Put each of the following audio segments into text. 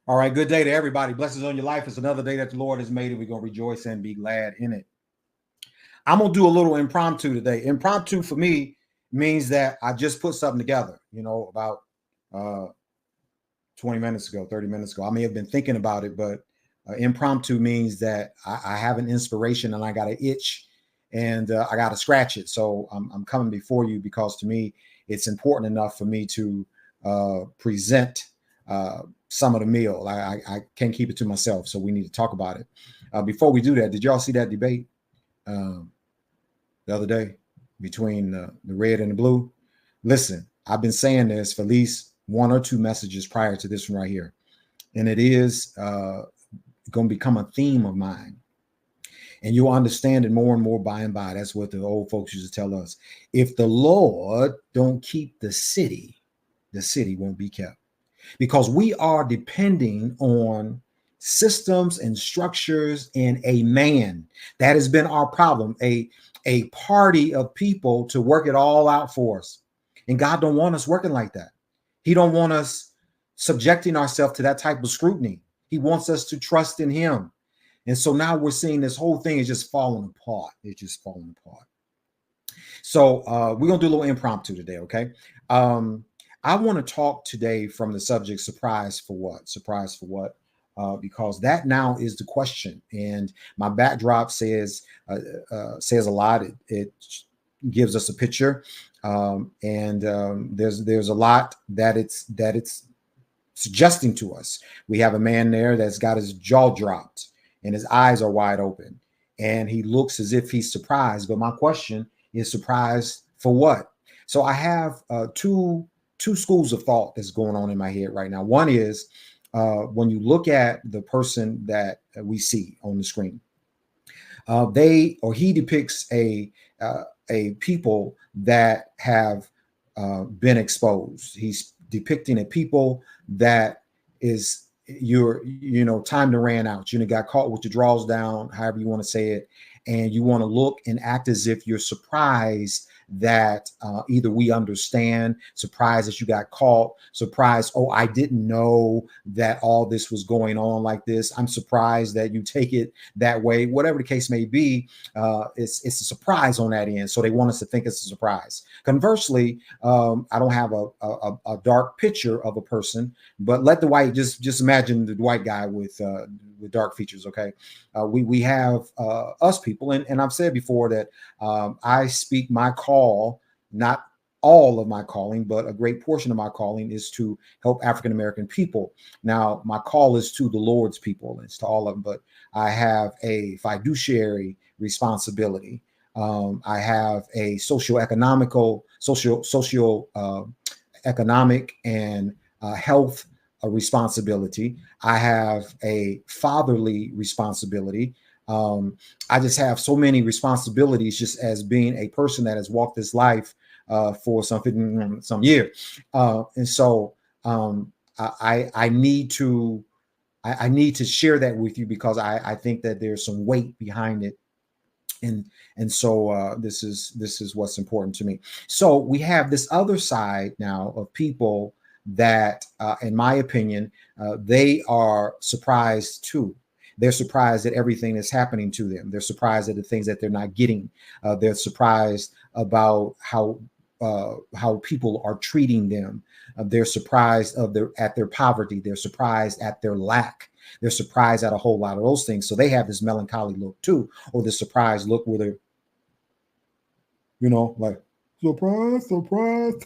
All right, good day to everybody. Blessings on your life. It's another day that the Lord has made, and we're going to rejoice and be glad in it. I'm going to do a little impromptu today. Impromptu for me means that I just put something together, about uh, 20 minutes ago, 30 minutes ago. I may have been thinking about it, but impromptu means that I have an inspiration and I got an itch and I got to scratch it. So I'm coming before you because to me, it's important enough for me to present some of the meal. I can't keep it to myself, so we need to talk about it. Before we do that, did y'all see that debate um, the other day between the red and the blue? Listen, I've been saying this for at least one or two messages prior to this one right here, and it is going to become a theme of mine. And you'll understand it more and more by and by. That's what the old folks used to tell us. If the Lord don't keep the city won't be kept. Because we are depending on systems and structures and a man. That has been our problem, a party of people to work it all out for us. And God don't want us working like that. He don't want us subjecting ourselves to that type of scrutiny. He wants us to trust in him. And so now we're seeing this whole thing is just falling apart. It's just falling apart. So we're going to do a little impromptu today, okay? I want to talk today from the subject, surprise for what? Surprise for what? Because that now is the question. And my backdrop says a lot. It gives us a picture. There's a lot that it's suggesting to us. We have a man there that's got his jaw dropped and his eyes are wide open. And he looks as if he's surprised. But my question is, surprised for what? So I have two schools of thought that's going on in my head right now. One is when you look at the person that we see on the screen, he depicts a people that have been exposed. He's depicting a people that is time to ran out. Got caught with your drawers down, however you want to say it, and you want to look and act as if you're surprised that either we understand, surprised that you got caught, surprised, oh, I didn't know that all this was going on like this. I'm surprised that you take it that way. Whatever the case may be, it's a surprise on that end. So they want us to think it's a surprise. Conversely, I don't have a dark picture of a person, but let the white, just imagine the white guy with dark features, okay? We have us people, and I've said before that I speak my call, not all of my calling, but a great portion of my calling is to help African-American people. Now, my call is to the Lord's people. It's to all of them, but I have a fiduciary responsibility. I have a economic and health responsibility. I have a fatherly responsibility. I just have so many responsibilities just as being a person that has walked this life for some years. And so I need to share that with you because I think that there's some weight behind it. And so this is what's important to me. So we have this other side now of people that, in my opinion, they are surprised too. They're surprised at everything that's happening to them. They're surprised at the things that they're not getting. They're surprised about how people are treating them. They're surprised at their poverty. They're surprised at their lack. They're surprised at a whole lot of those things. So they have this melancholy look too, or the surprised look where they're, like surprise, surprise.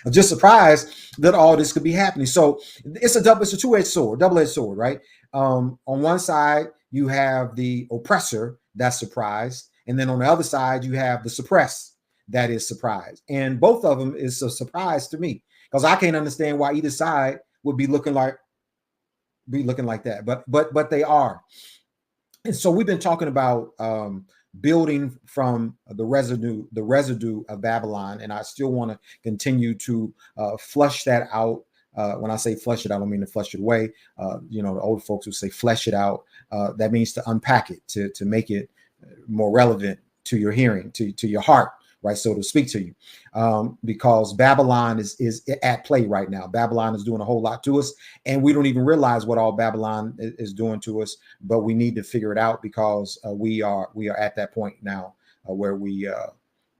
I'm just surprised that all this could be happening. So it's a two-edged sword, double-edged sword, right? On one side, you have the oppressor that's surprised. And then on the other side, you have the suppressed that is surprised. And both of them is a surprise to me because I can't understand why either side would be looking like that. But they are. And so we've been talking about building from the residue of Babylon. And I still want to continue to flush that out. When I say flush it, I don't mean to flush it away. The old folks would say flesh it out. That means to unpack it, to make it more relevant to your hearing, to your heart, right? So to speak to you, because Babylon is at play right now. Babylon is doing a whole lot to us, and we don't even realize what all Babylon is doing to us. But we need to figure it out, because we are at that point now where we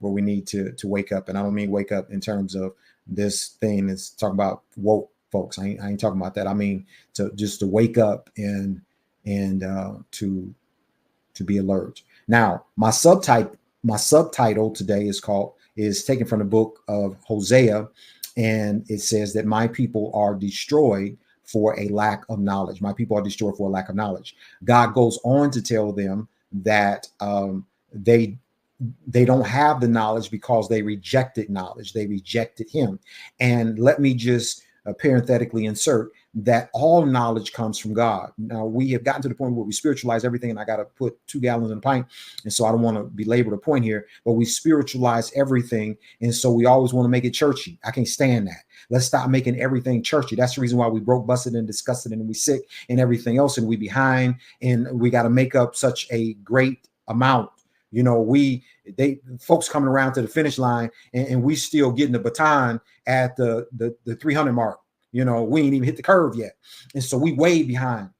need to wake up. And I don't mean wake up in terms of this thing that's talking about woke folks. I ain't talking about that. I mean to wake up and to be alert. Now, my subtitle today is taken from the book of Hosea, and it says that my people are destroyed for a lack of knowledge. My people are destroyed for a lack of knowledge. God goes on to tell them that they don't have the knowledge because they rejected knowledge. They rejected him. And let me just parenthetically insert that all knowledge comes from God. Now, we have gotten to the point where we spiritualize everything, and I got to put 2 gallons in a pint. And so I don't want to belabor the point here, but we spiritualize everything. And so we always want to make it churchy. I can't stand that. Let's stop making everything churchy. That's the reason why we broke, busted, and disgusted, and we sick and everything else, and we behind, and we got to make up such a great amount. You know, folks coming around to the finish line, and we still getting the baton at the 300 mark. You know, we ain't even hit the curve yet. And so we way behind,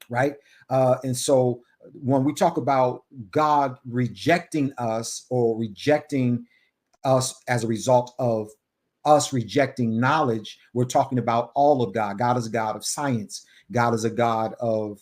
right? And so when we talk about God rejecting us, or rejecting us as a result of us rejecting knowledge, we're talking about all of God. God is a God of science. God is a God of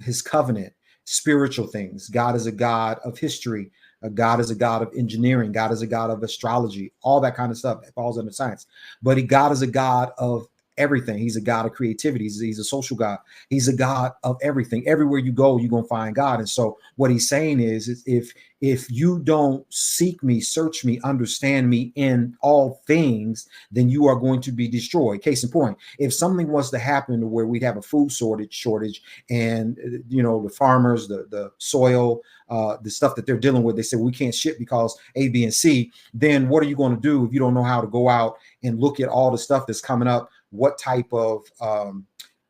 his covenant, spiritual things. God is a God of history. God is a God of engineering. God is a God of astrology, all that kind of stuff that falls under science. But God is a God of everything. He's a God of creativity. He's a social God. He's a God of everything. Everywhere you go, you're going to find God. And so what he's saying is if you don't seek me, search me, understand me in all things, then you are going to be destroyed. Case in point, if something was to happen where we'd have a food shortage, and the farmers, the soil, the stuff that they're dealing with, they say we can't ship because A, B, and C, then what are you going to do if you don't know how to go out and look at all the stuff that's coming up? What type of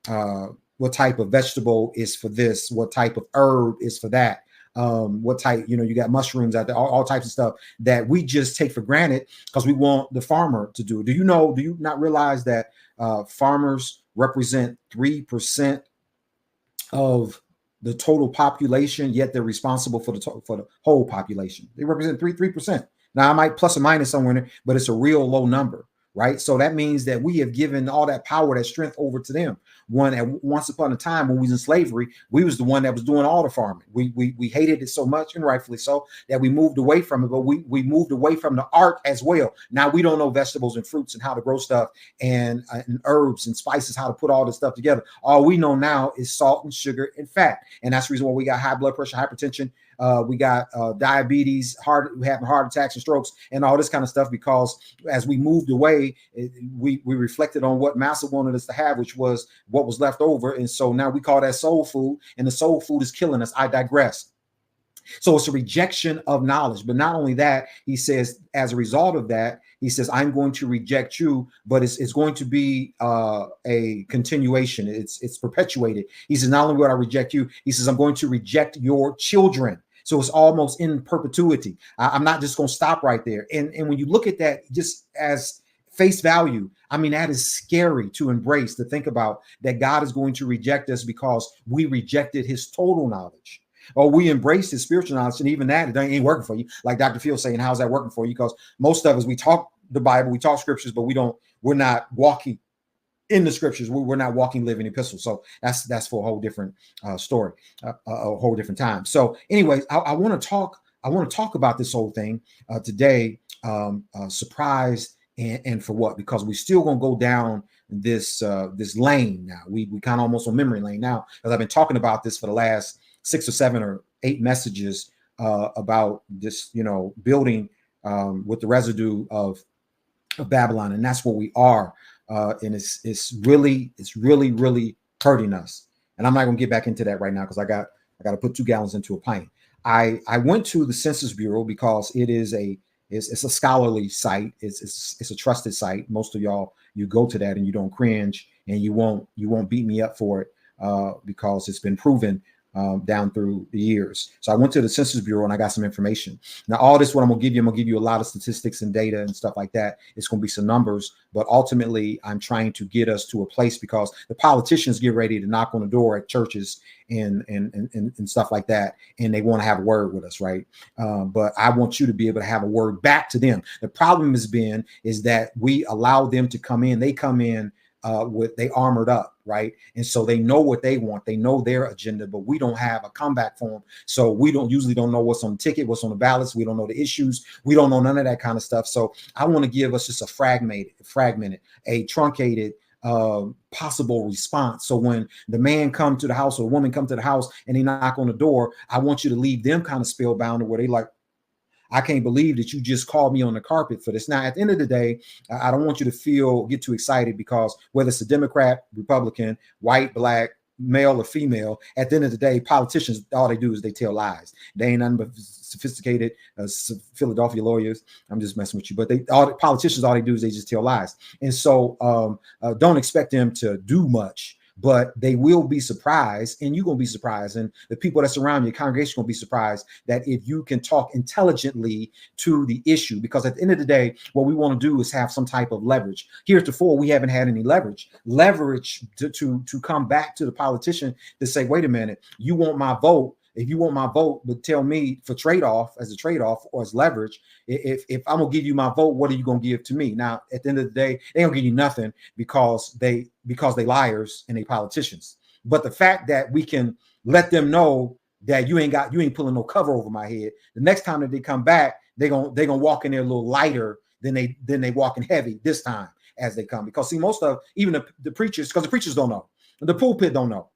vegetable is for this? What type of herb is for that? What type, you got mushrooms out there, all types of stuff that we just take for granted because we want the farmer to do it. Do you not realize that farmers represent 3% of the total population, yet they're responsible for the whole population? They represent 3%. Now I might plus or minus somewhere in there, but it's a real low number. Right. So that means that we have given all that power, that strength over to them. Once upon a time when we was in slavery, we was the one that was doing all the farming. We hated it so much, and rightfully so, that we moved away from it. But we moved away from the art as well. Now we don't know vegetables and fruits and how to grow stuff, and herbs and spices, how to put all this stuff together. All we know now is salt and sugar and fat. And that's the reason why we got high blood pressure, hypertension. We got diabetes, we having heart attacks and strokes and all this kind of stuff, because as we moved away, we reflected on what Master wanted us to have, which was what was left over. And so now we call that soul food, and the soul food is killing us. I digress. So it's a rejection of knowledge. But not only that, he says, as a result of that, he says, I'm going to reject you, but it's going to be a continuation. It's perpetuated. He says, not only will I reject you, he says, I'm going to reject your children. So it's almost in perpetuity. I'm not just going to stop right there. And when you look at that just as face value, I mean, that is scary to embrace, to think about that God is going to reject us because we rejected his total knowledge. Or we embrace his spiritual knowledge, and even that, it ain't working for you. Like Dr. Phil saying, how's that working for you? Because most of us, we talk the Bible, we talk scriptures, but we're not walking in the scriptures. We're not walking living epistles. So that's for a whole different story, a whole different time. So anyways, I want to talk about this whole thing today, surprised and for what? Because we're still going to go down this lane now. We kind of almost on memory lane now, because I've been talking about this for the last 6 or 7 or 8 messages about this, building with the residue of Babylon, and that's what we are. And it's really hurting us. And I'm not going to get back into that right now because I got to put 2 gallons into a pint. I went to the Census Bureau because it's a scholarly site. It's a trusted site. Most of y'all, you go to that and you don't cringe, and you won't beat me up for it because it's been proven down through the years. So I went to the Census Bureau and I got some information. Now, all this, what I'm going to give you a lot of statistics and data and stuff like that. It's going to be some numbers, but ultimately I'm trying to get us to a place because the politicians get ready to knock on the door at churches and stuff like that. And they want to have a word with us, right? But I want you to be able to have a word back to them. The problem has been is that we allow them to come in. They come in they armored up, right? And so they know what they want. They know their agenda, but we don't have a comeback for them. So we usually don't know what's on the ticket, what's on the ballots. We don't know the issues. We don't know none of that kind of stuff. So I want to give us just a fragmented, a truncated possible response. So when the man come to the house or the woman come to the house and they knock on the door, I want you to leave them kind of spellbound to where they like, I can't believe that you just called me on the carpet for this. Now, at the end of the day, I don't want you to get too excited because whether it's a Democrat, Republican, white, black, male or female, at the end of the day, politicians, all they do is they tell lies. They ain't nothing but sophisticated Philadelphia lawyers. I'm just messing with you, but all the politicians, all they do is they just tell lies. And so don't expect them to do much, but they will be surprised, and you're going to be surprised. And the people that surround your congregation going to be surprised that if you can talk intelligently to the issue, because at the end of the day, what we want to do is have some type of leverage. Heretofore, we haven't had any leverage to come back to the politician to say, wait a minute, you want my vote. If you want my vote, but tell me for as a trade-off or as leverage, if I'm gonna give you my vote, what are you gonna give to me? Now, at the end of the day, they don't give you nothing because they liars and they politicians. But the fact that we can let them know that you ain't pulling no cover over my head. The next time that they come back, they're gonna walk in there a little lighter than they walk in heavy this time as they come. Because see, most of even the preachers, because the preachers don't know, the pulpit don't know.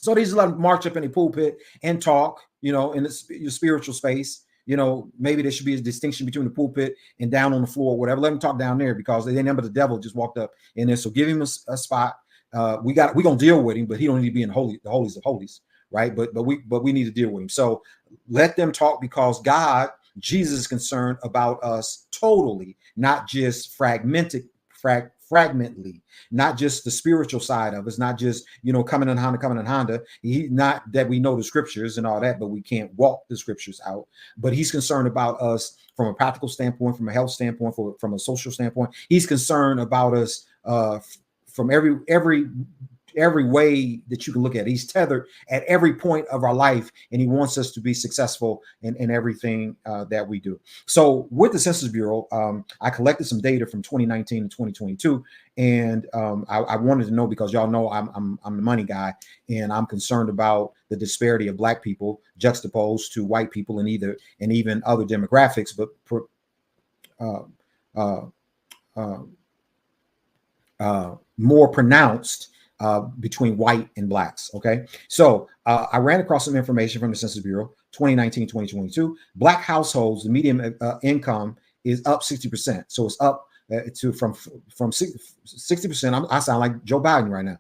So they just let them march up in the pulpit and talk, in your spiritual space. Maybe there should be a distinction between the pulpit and down on the floor, or whatever. Let them talk down there because they remember the devil just walked up in there. So give him a spot. We're gonna deal with him, but he don't need to be in the holies of holies, right? But we need to deal with him. So let them talk because Jesus is concerned about us totally, not just fragmentally, not just the spiritual side of us, not just, coming in Honda. Not that we know the scriptures and all that, but we can't walk the scriptures out. But he's concerned about us from a practical standpoint, from a health standpoint, from a social standpoint. He's concerned about us from every way that you can look at it. He's tethered at every point of our life, and he wants us to be successful in everything that we do. So with the Census Bureau, I collected some data from 2019 to 2022, and I wanted to know because y'all know I'm the money guy, and I'm concerned about the disparity of Black people juxtaposed to white people and even other demographics, but more pronounced between white and Blacks. Okay. So I ran across some information from the Census Bureau, 2019, 2022. Black households, the median income is up 60%. So it's up from 60%. I sound like Joe Biden right now.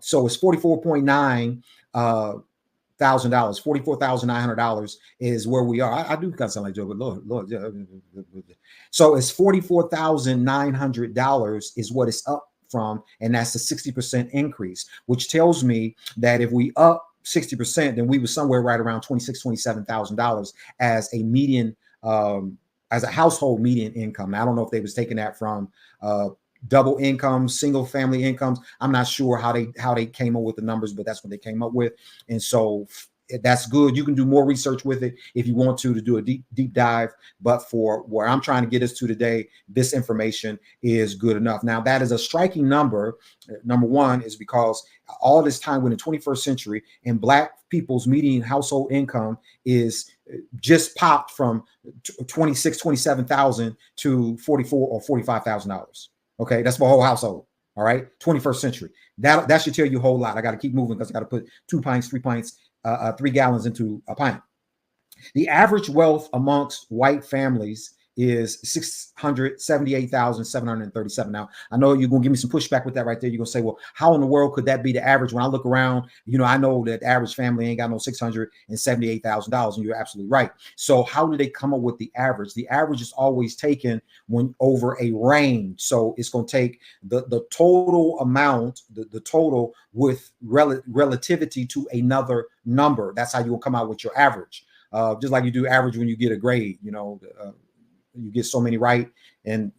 So it's $44.9 thousand dollars, $44,900 is where we are. I do kind of sound like Joe, but Lord. So it's $44,900 is what it's up from, and that's a 60% increase, which tells me that if we up 60%, then we were somewhere right around $27,000 as a median, as a household median income. Now, I don't know if they was taking that from double income, single family incomes. I'm not sure how they came up with the numbers, but that's what they came up with. And so that's good. You can do more research with it if you want to do a deep dive. But for where I'm trying to get us to today, this information is good enough. Now, that is a striking number. Number one is because all this time we're in the 21st century and Black people's median household income is just popped from $27,000 to $44,000 or $45,000. Okay, that's for a whole household. All right, 21st century. That should tell you a whole lot. I got to keep moving because I got to put 2 pints, 3 pints, 3 gallons into a pint. The average wealth amongst white families is 678,737. Now, I know you're going to give me some pushback with that right there. You're going to say, well, how in the world could that be the average? When I look around, I know that the average family ain't got no $678,000, and you're absolutely right. So how do they come up with the average? The average is always taken when over a range. So it's going to take the total amount, the total with relativity to another number. That's how you will come out with your average. Just like you do average when you get a grade, you get so many right. And,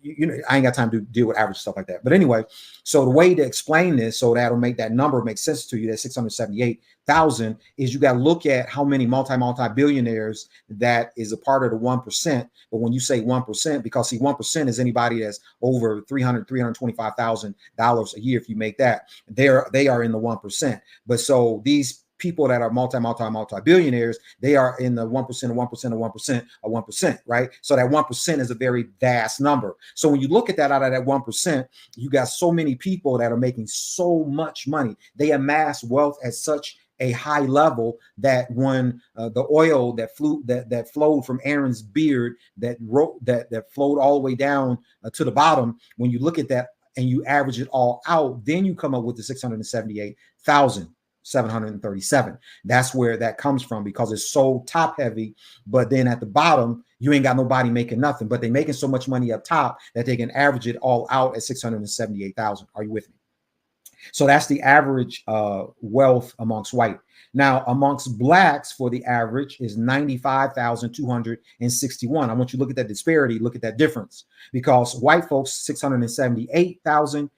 I ain't got time to deal with average stuff like that. But anyway, so the way to explain this, so that'll make that number make sense to you, that 678,000, is you got to look at how many multi-billionaires that is a part of the 1%. But when you say 1%, because see, 1% is anybody that's over $325,000 a year. If you make that, they are in the 1%. But so these people that are multi-billionaires, they are in the 1%, 1%, 1%, right? So that 1% is a very vast number. So when you look at that, out of that 1%, you got so many people that are making so much money. They amass wealth at such a high level that when the oil that flowed from Aaron's beard that flowed all the way down to the bottom, when you look at that and you average it all out, then you come up with the 678,737. That's where that comes from, because it's so top heavy. But then at the bottom, you ain't got nobody making nothing, but they're making so much money up top that they can average it all out at 678,000. Are you with me? So that's the average wealth amongst white. Now, amongst blacks, for the average is 95,261. I want you to look at that disparity, look at that difference, because white folks 678,000,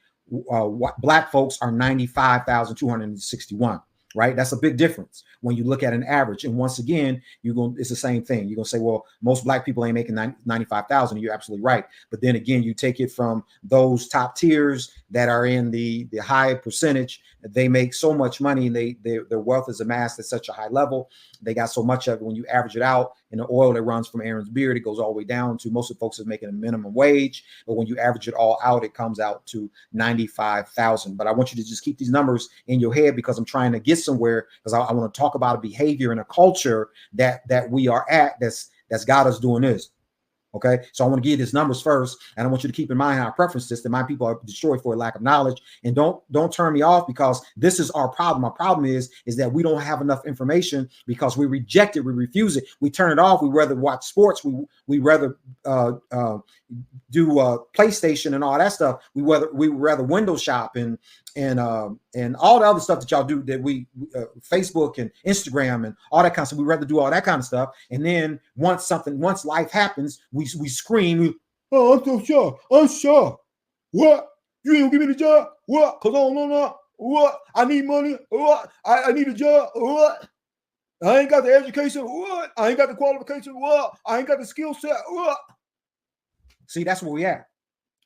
black folks are 95,261. Right? That's a big difference when you look at an average. And once again, it's the same thing. You're going to say, well, most black people ain't making 95,000. You're absolutely right. But then again, you take it from those top tiers that are in the high percentage. They make so much money, and their wealth is amassed at such a high level. They got so much of it. When you average it out, in the oil that runs from Aaron's beard, it goes all the way down to most of the folks is making a minimum wage. But when you average it all out, it comes out to 95,000. But I want you to just keep these numbers in your head, because I'm trying to get somewhere, because I want to talk about a behavior and a culture that we are at that's got us doing this. Okay, so I want to give you these numbers first, and I want you to keep in mind how I preference this, that my people are destroyed for a lack of knowledge. And don't turn me off, because this is our problem. Our problem is that we don't have enough information, because we reject it, we refuse it, we turn it off. We rather watch sports, we rather do PlayStation and all that stuff. We rather window shop and all the other stuff that y'all do, that we Facebook and Instagram and all that kind of stuff. We rather do all that kind of stuff. And then once life happens, we scream, "Oh, I'm so sure. I'm sure. What? You ain't gonna give me the job? What? Cause I don't know. What? I need money. What? I need a job. What? I ain't got the education. What? I ain't got the qualification. What? I ain't got the skill set. What?" See, that's where we at.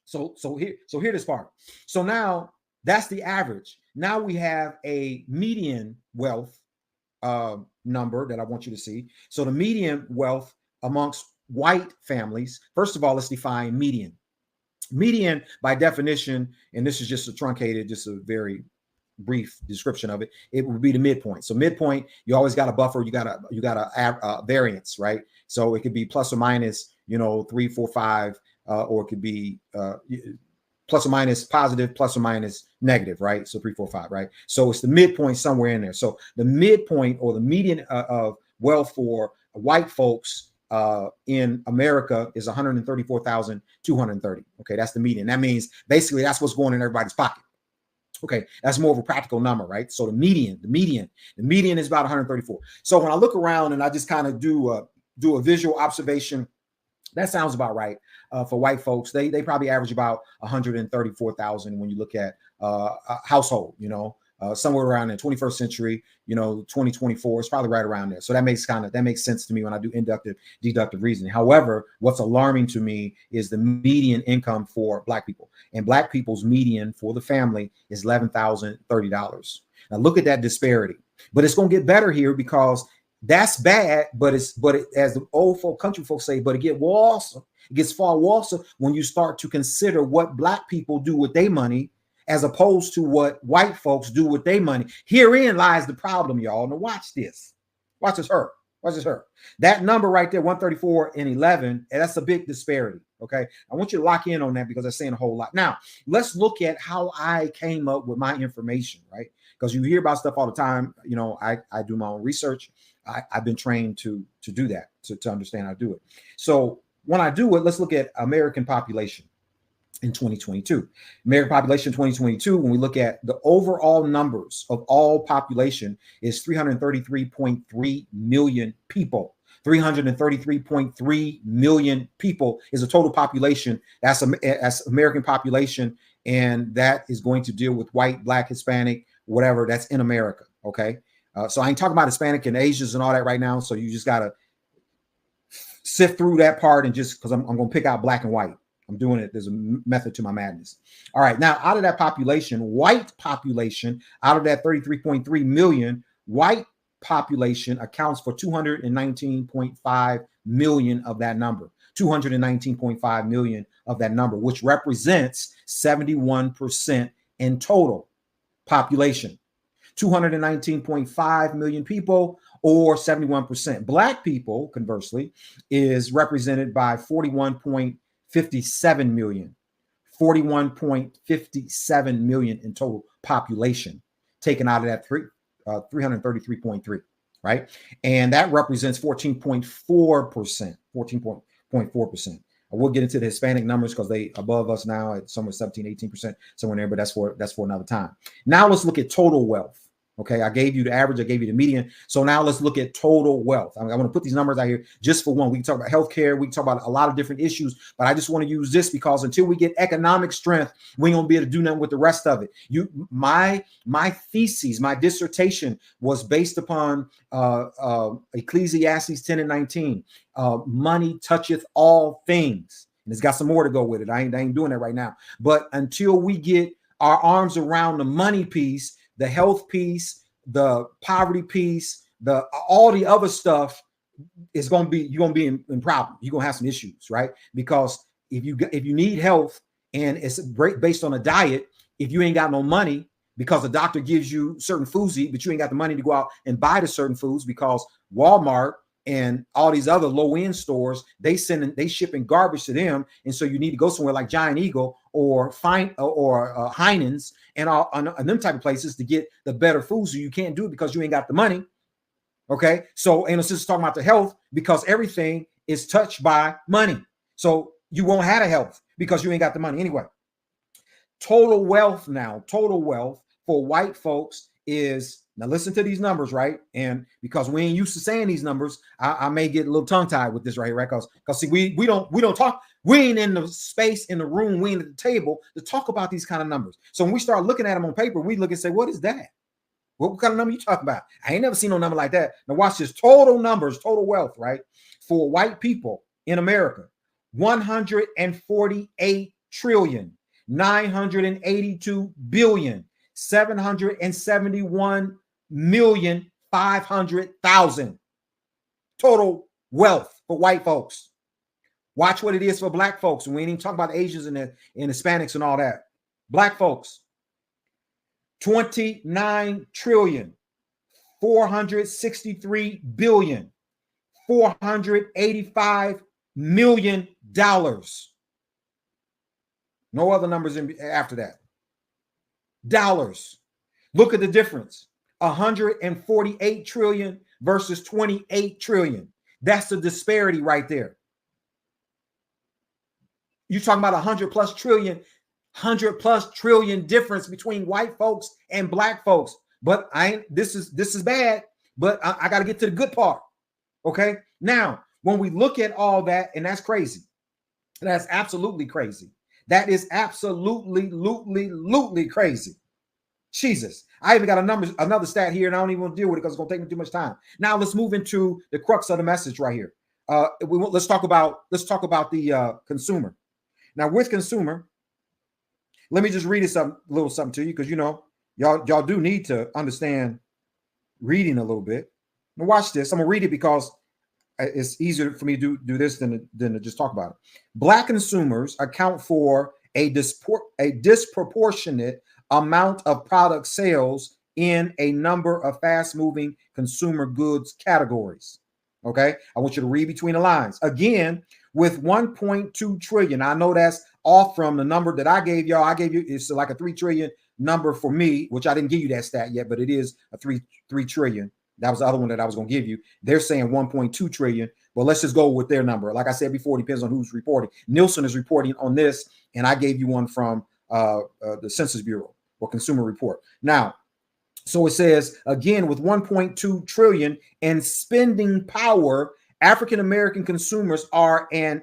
So here this part. So now that's the average. Now we have a median wealth number that I want you to see. So the median wealth amongst white families. First of all, let's define median. Median, by definition, and this is just a truncated, just a very brief description of it, it would be the midpoint. So midpoint, you always got a buffer, you got a variance, right? So it could be plus or minus, 3, 4, 5, or it could be plus or minus positive, plus or minus negative, right? So 3, 4, 5, right? So it's the midpoint somewhere in there. So the midpoint, or the median of wealth for white folks in America is 134,230. Okay, that's the median. That means basically that's what's going in everybody's pocket. Okay, that's more of a practical number, right? So the median is about 134. So when I look around and I just kind of do a visual observation, that sounds about right. For white folks, they probably average about 134,000 when you look at a household, somewhere around the 21st century, 2024, it's probably right around there. So that makes sense to me when I do deductive reasoning. However, what's alarming to me is the median income for black people, and black people's median for the family is $11,030. Now look at that disparity, but it's going to get better here, because that's bad, but as the old country folks say, but it gets far worse when you start to consider what black people do with their money as opposed to what white folks do with their money. Herein lies the problem, y'all. Now watch this. Watch this hurt. Watch this here. That number right there, 134 and 11, and that's a big disparity. Okay. I want you to lock in on that because that's saying a whole lot. Now, let's look at how I came up with my information, right? Because you hear about stuff all the time. You know, I do my own research. I've been trained to do that, to understand how to do it. So when I do it, let's look at American population in 2022. American population 2022, when we look at the overall numbers of all population, is 333.3 million people. 333.3 million people is a total population. That's American population, and that is going to deal with white, black, Hispanic, whatever that's in America. Okay. So I ain't talking about Hispanic and Asians and all that right now. So you just got to sift through that part, and just because I'm going to pick out black and white. I'm doing it. There's a method to my madness. All right. Now, out of that population, white population, out of that 33.3 million, white population accounts for 219.5 million of that number. 219.5 million of that number, which represents 71% in total population. 219.5 million people, or 71%. Black people, conversely, is represented by 41.57 million. 41.57 million in total population, taken out of that 333.3, right? And that represents 14.4%. 14.4%. I will get into the Hispanic numbers because they above us now at somewhere 17, 18%, somewhere there, but that's for another time. Now let's look at total wealth. Okay, I gave you the average, I gave you the median. So now let's look at total wealth. I want to put these numbers out here just for one. We can talk about healthcare, we can talk about a lot of different issues, but I just want to use this because until we get economic strength, we ain't gonna be able to do nothing with the rest of it. My thesis, my dissertation was based upon Ecclesiastes 10 and 19. Money toucheth all things. And it's got some more to go with it. I ain't doing that right now. But until we get our arms around the money piece, the health piece, the poverty piece, all the other stuff is going to be, you're going to be in problem. You're going to have some issues, right? Because if you need health and it's based on a diet, if you ain't got no money because the doctor gives you certain foods to eat, but you ain't got the money to go out and buy the certain foods because Walmart and all these other low-end stores, they shipping garbage to them. And so you need to go somewhere like Giant Eagle or Heinen's and them type of places to get the better foods. So you can't do it because you ain't got the money. Okay. So, and it's just talking about the health because everything is touched by money. So you won't have a health because you ain't got the money anyway. Total wealth now, total wealth for white folks is, now listen to these numbers, right? And because we ain't used to saying these numbers, I may get a little tongue tied with this right here, right? Because see, we don't talk, we ain't in the space, in the room, we ain't at the table to talk about these kind of numbers. So when we start looking at them on paper, we look and say, what is that? What kind of number you talking about? I ain't never seen no number like that. Now watch this, total numbers, total wealth, right? For white people in America, 148 trillion, 982 billion, 771,500,000 total wealth for white folks. Watch what it is for black folks. And we ain't even talking about Asians and Hispanics and all that. Black folks, 29 trillion, 463 billion, $485 million. No other numbers after that. Dollars. Look at the difference. 148 trillion versus 28 trillion. That's the disparity right there. You're talking about 100 plus trillion difference between white folks and black folks. But this is bad, but I got to get to the good part. Okay. Now, when we look at all that, and that's crazy. That's absolutely crazy. That is absolutely crazy. Jesus. I even got another stat here, and I don't even want to deal with it because it's going to take me too much time. Now let's move into the crux of the message right here. Let's talk about the consumer. Now with consumer, let me just read a little something to you because y'all do need to understand reading a little bit. Now watch this. I'm gonna read it because it's easier for me to do this than to just talk about it. Black consumers account for a disproportionate amount of product sales in a number of fast-moving consumer goods categories. Okay, I want you to read between the lines. Again, with 1.2 trillion, I know that's off from the number that I gave y'all. I gave you, it's like a 3 trillion number for me, which I didn't give you that stat yet, but it is a 3 trillion. That was the other one that I was going to give you. They're saying 1.2 trillion, but let's just go with their number. Like I said before, it depends on who's reporting. Nielsen is reporting on this, and I gave you one from the Census Bureau or Consumer Report. Now, so it says, again, with 1.2 trillion in spending power, African American consumers are an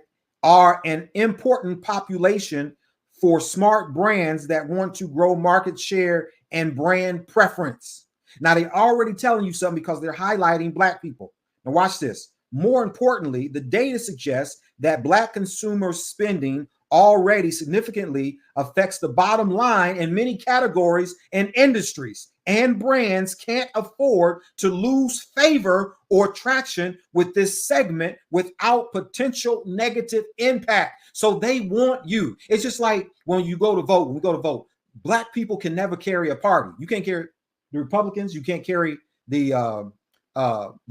important population for smart brands that want to grow market share and brand preference. Now, they're already telling you something because they're highlighting Black people. Now, watch this. More importantly, the data suggests that Black consumer spending already significantly affects the bottom line in many categories and industries, and brands can't afford to lose favor or traction with this segment without potential negative impact. So they want you. It's just like when you go to vote, when we go to vote, Black people can never carry a party. You can't carry the Republicans, you can't carry the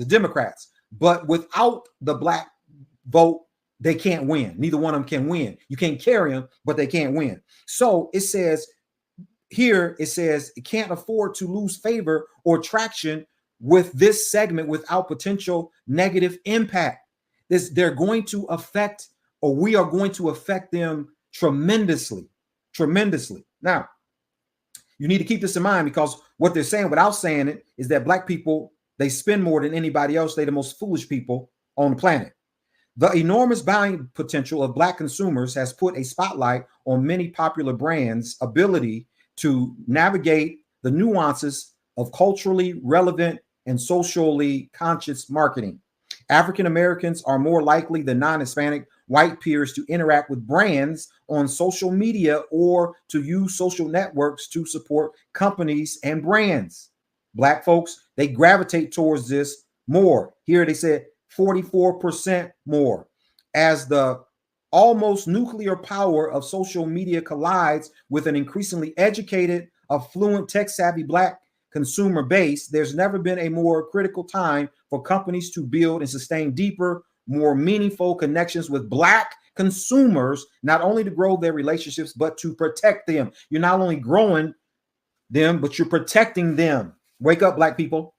Democrats, but without the Black vote, they can't win. Neither one of them can win. You can't carry them, but they can't win. So it says here, it says it can't afford to lose favor or traction with this segment without potential negative impact. They're going to affect, or we are going to affect them tremendously, tremendously. Now, you need to keep this in mind, because what they're saying without saying it is that Black people, they spend more than anybody else. They're the most foolish people on the planet. The enormous buying potential of Black consumers has put a spotlight on many popular brands' ability to navigate the nuances of culturally relevant and socially conscious marketing. African Americans are more likely than non-Hispanic white peers to interact with brands on social media or to use social networks to support companies and brands. Black folks, they gravitate towards this more. Here they said 44% more. As the almost nuclear power of social media collides with an increasingly educated, affluent, tech-savvy Black consumer base, there's never been a more critical time for companies to build and sustain deeper, more meaningful connections with Black consumers, not only to grow their relationships, but to protect them. You're not only growing them, but you're protecting them. Wake up, Black people.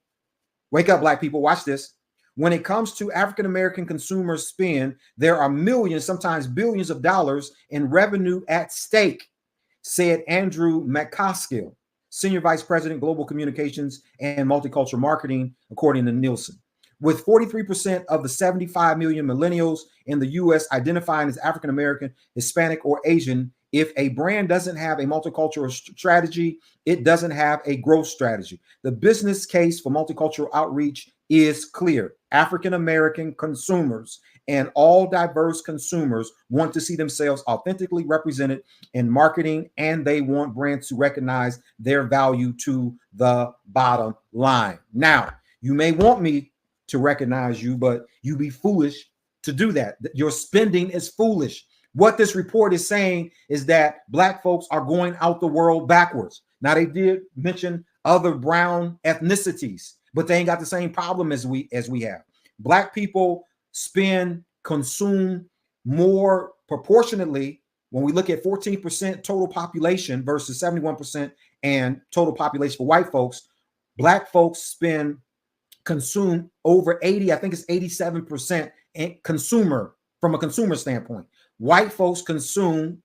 Wake up, Black people. Watch this. When it comes to African American consumer spend, there are millions, sometimes billions of dollars in revenue at stake, said Andrew McCoskill, Senior Vice President, Global Communications and Multicultural Marketing, according to Nielsen. With 43% of the 75 million millennials in the U.S. identifying as African American, Hispanic, or Asian, if a brand doesn't have a multicultural strategy, it doesn't have a growth strategy. The business case for multicultural outreach is clear. African American consumers and all diverse consumers want to see themselves authentically represented in marketing, and they want brands to recognize their value to the bottom line. Now, you may want me to recognize you, but you be foolish to do that. Your spending is foolish. What this report is saying is that Black folks are going out the world backwards. Now, they did mention other brown ethnicities, but they ain't got the same problem as we have. Black people consume more proportionately. When we look at 14% total population versus 71% and total population for white folks, Black folks consume over 80, I think it's 87% consumer from a consumer standpoint. White folks consume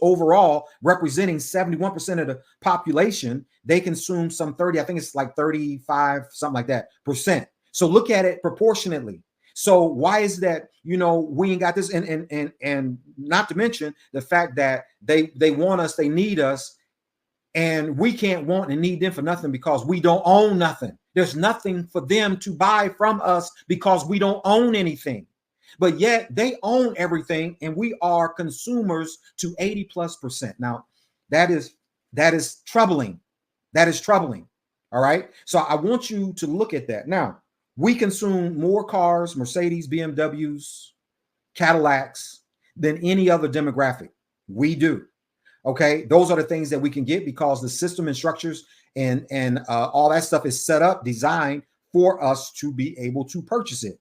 overall, representing 71% of the population. They consume some 30, I think it's like 35, something like that %. So look at it proportionately. So why is that, we ain't got this? And not to mention the fact that they want us, they need us, and we can't want and need them for nothing because we don't own nothing. There's nothing for them to buy from us because we don't own anything. But yet they own everything, and we are consumers to 80+%. Now, that is troubling. That is troubling. All right. So I want you to look at that. Now, we consume more cars, Mercedes, BMWs, Cadillacs than any other demographic. We do. Okay. Those are the things that we can get because the system and structures and all that stuff is set up, designed for us to be able to purchase it.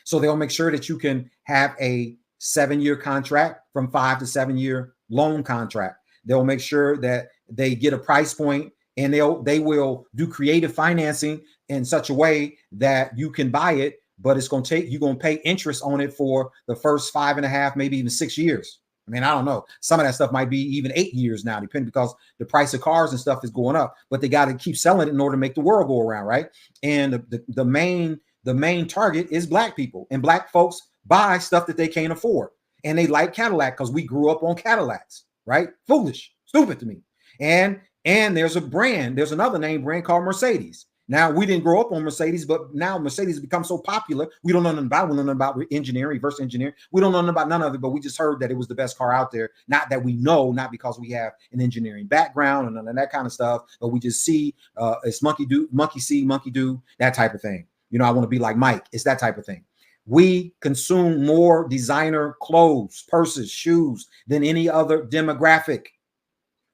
So they'll make sure that you can have a 7-year contract from 5 to 7 year loan contract. They'll make sure that they get a price point, and they will do creative financing in such a way that you can buy it, but it's going to take, you're going to pay interest on it for the first 5.5, maybe even 6 years. I mean, I don't know. Some of that stuff might be even 8 years now, depending, because the price of cars and stuff is going up, but they got to keep selling it in order to make the world go around, right? And the main target is Black people, and Black folks buy stuff that they can't afford. And they like Cadillac because we grew up on Cadillacs, right? Foolish, stupid to me. And there's another name brand called Mercedes. Now, we didn't grow up on Mercedes, but now Mercedes has become so popular. We don't know nothing about it. We don't know about engineering, reverse engineering. We don't know nothing about none of it, but we just heard that it was the best car out there. Not that we know, not because we have an engineering background and none of that kind of stuff, but we just see it's monkey see, monkey do, that type of thing. You know, I want to be like Mike. It's that type of thing. We consume more designer clothes, purses, shoes than any other demographic.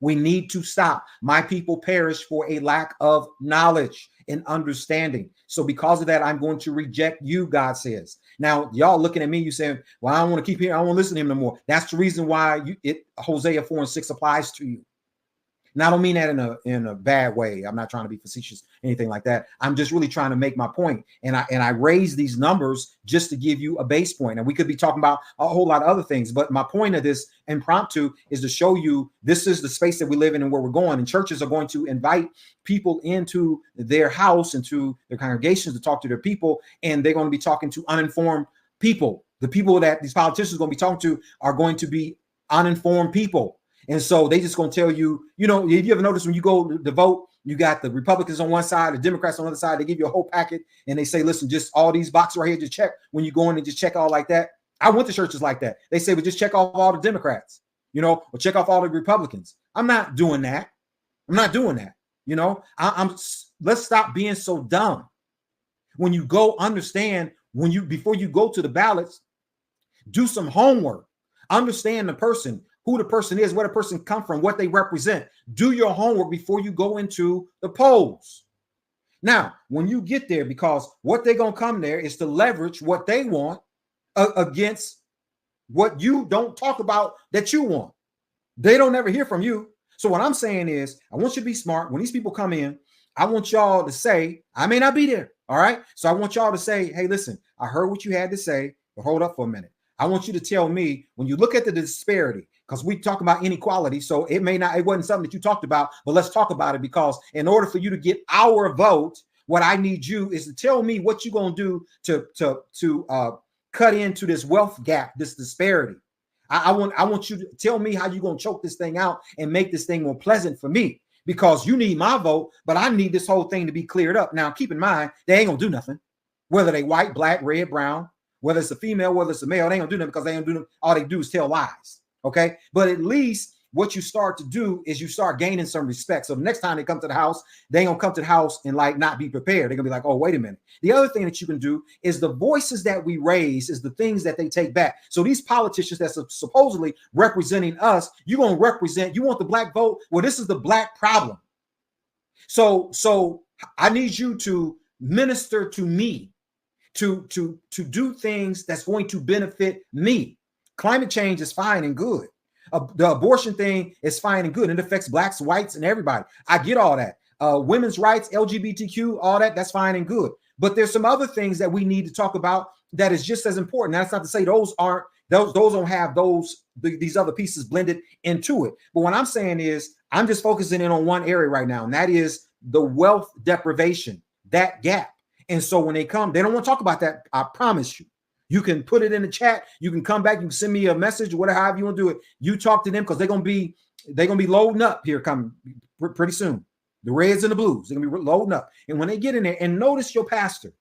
We need to stop. My people perish for a lack of knowledge and understanding. So because of that, I'm going to reject you, God says. Now, y'all looking at me, you saying, well, I don't want to keep hearing, I don't want to listen to him no more. That's the reason why Hosea 4:6 applies to you. And I don't mean that in a bad way. I'm not trying to be facetious, anything like that. I'm just really trying to make my point. And I raise these numbers just to give you a base point. And we could be talking about a whole lot of other things. But my point of this impromptu is to show you this is the space that we live in and where we're going. And churches are going to invite people into their house, into their congregations, to talk to their people. And they're going to be talking to uninformed people. The people that these politicians are going to be talking to are going to be uninformed people. And so they just going to tell you, you know, if you ever notice when you go to vote, you got the Republicans on one side, the Democrats on the other side, they give you a whole packet and they say, listen, just all these boxes right here, just check when you go in and just check all like that. I went to churches like that. They say, well, just check off all the Democrats, you know, or check off all the Republicans. I'm not doing that. I'm not doing that. You know, let's stop being so dumb. When you go, understand before you go to the ballots, do some homework, understand the person, who the person is, where the person come from, what they represent. Do your homework before you go into the polls. Now, when you get there, because what they're going to come there is to leverage what they want against what you don't talk about that you want. They don't ever hear from you. So what I'm saying is, I want you to be smart. When these people come in, I want y'all to say, I may not be there. All right. So I want y'all to say, hey, listen, I heard what you had to say, but hold up for a minute. I want you to tell me, when you look at the disparity, because we talk about inequality, so it wasn't something that you talked about, but let's talk about it, because in order for you to get our vote, what I need you is to tell me what you're going to do to cut into this wealth gap, this disparity. I want you to tell me how you're going to choke this thing out and make this thing more pleasant for me, because you need my vote, but I need this whole thing to be cleared up. Now, keep in mind, they ain't going to do nothing, whether they white, black, red, brown, whether it's a female, whether it's a male, they ain't going to do nothing, because they ain't do all they do is tell lies. Okay. But at least what you start to do is you start gaining some respect. So the next time they come to the house, they ain't gonna come to the house and like not be prepared. They're gonna be like, oh, wait a minute. The other thing that you can do is the voices that we raise is the things that they take back. So these politicians that's supposedly representing us, you're gonna represent, you want the black vote? Well, this is the black problem. So I need you to minister to me, to do things that's going to benefit me. Climate change is fine and good. The abortion thing is fine and good. It affects blacks, whites, and everybody. I get all that. Women's rights, LGBTQ, all that, that's fine and good. But there's some other things that we need to talk about that is just as important. Now, that's not to say those don't have these other pieces blended into it. But what I'm saying is, I'm just focusing in on one area right now, and that is the wealth deprivation, that gap. And so when they come, they don't want to talk about that. I promise you. You can put it in the chat. You can come back. You can send me a message or whatever, however you want to do it. You talk to them, because they're gonna be loading up here coming pretty soon. The reds and the blues, they're gonna be loading up. And when they get in there, and notice your pastor.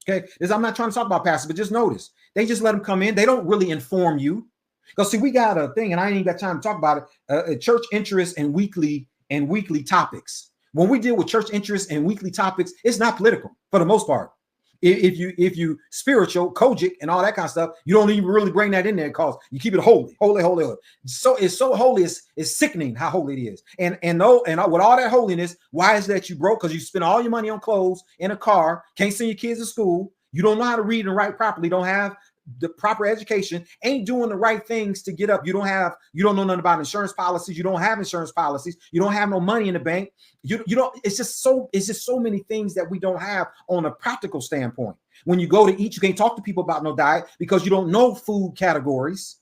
Okay, I'm not trying to talk about pastors, but just notice they just let them come in. They don't really inform you, because see, we got a thing, and I ain't got time to talk about it. Church interests and weekly topics. When we deal with church interests and weekly topics, it's not political for the most part. If you spiritual, kojic, and all that kind of stuff, you don't even really bring that in there because you keep it holy, holy, holy, holy. So it's so holy, it's sickening how holy it is. And with all that holiness, why is that you broke? Because you spend all your money on clothes, in a car, can't send your kids to school, you don't know how to read and write properly, don't have the proper education, ain't doing the right things to get up. You don't know nothing about insurance policies. You don't have insurance policies. You don't have no money in the bank. You don't, it's just so many things that we don't have on a practical standpoint. When you go to eat, you can't talk to people about no diet because you don't know food categories.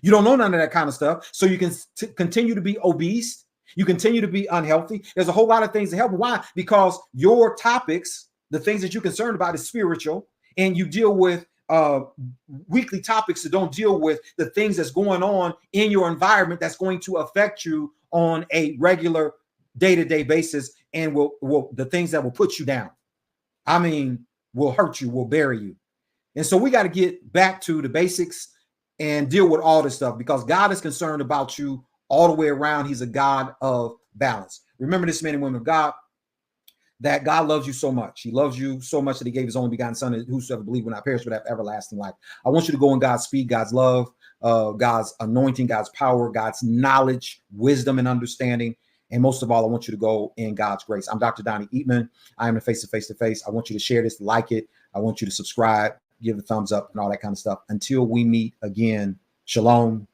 You don't know none of that kind of stuff. So you can continue to be obese. You continue to be unhealthy. There's a whole lot of things to help. Why? Because your topics, the things that you're concerned about, is spiritual, and you deal with weekly topics that don't deal with the things that's going on in your environment that's going to affect you on a regular day-to-day basis, and will the things that will put you down. I mean, will hurt you, will bury you. And so we got to get back to the basics and deal with all this stuff, because God is concerned about you all the way around. He's a God of balance. Remember this, men and women of God, that God loves you so much. He loves you so much that he gave his only begotten son, and whosoever believes will not perish but have everlasting life. I want you to go in God's speed, God's love, God's anointing, God's power, God's knowledge, wisdom, and understanding. And most of all, I want you to go in God's grace. I'm Dr. Donnie Eatman. I am the face of Face to Face. I want you to share this, like it. I want you to subscribe, give a thumbs up, and all that kind of stuff. Until we meet again, shalom.